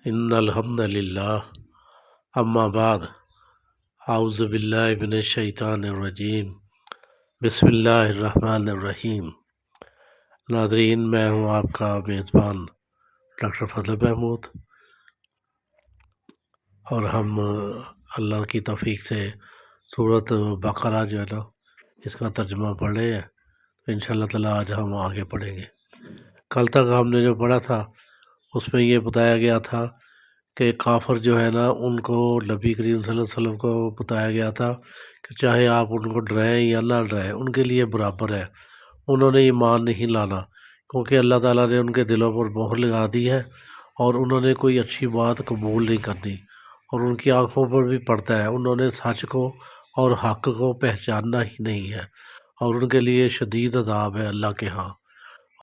ان الحمد للہ اما بعد اعوذ باللہ من الشیطان الرجیم بسم اللہ الرحمن الرحیم۔ ناظرین، میں ہوں آپ کا میزبان ڈاکٹر فضل محمود، اور ہم اللہ کی توفیق سے سورۃ بقرہ جو ہے نا اس کا ترجمہ پڑھ رہے ہیں، تو انشاءاللہ تعالیٰ آج ہم آگے پڑھیں گے۔ کل تک ہم نے جو پڑھا تھا اس میں یہ بتایا گیا تھا کہ کافر جو ہے نا ان کو نبی کریم صلی اللہ علیہ وسلم کو بتایا گیا تھا کہ چاہے آپ ان کو ڈرائیں یا نہ ڈرائیں ان کے لیے برابر ہے، انہوں نے ایمان نہیں لانا، کیونکہ اللہ تعالیٰ نے ان کے دلوں پر مہر لگا دی ہے اور انہوں نے کوئی اچھی بات قبول نہیں کرنی، اور ان کی آنکھوں پر بھی پڑتا ہے، انہوں نے سچ کو اور حق کو پہچاننا ہی نہیں ہے، اور ان کے لیے شدید عذاب ہے اللہ کے ہاں۔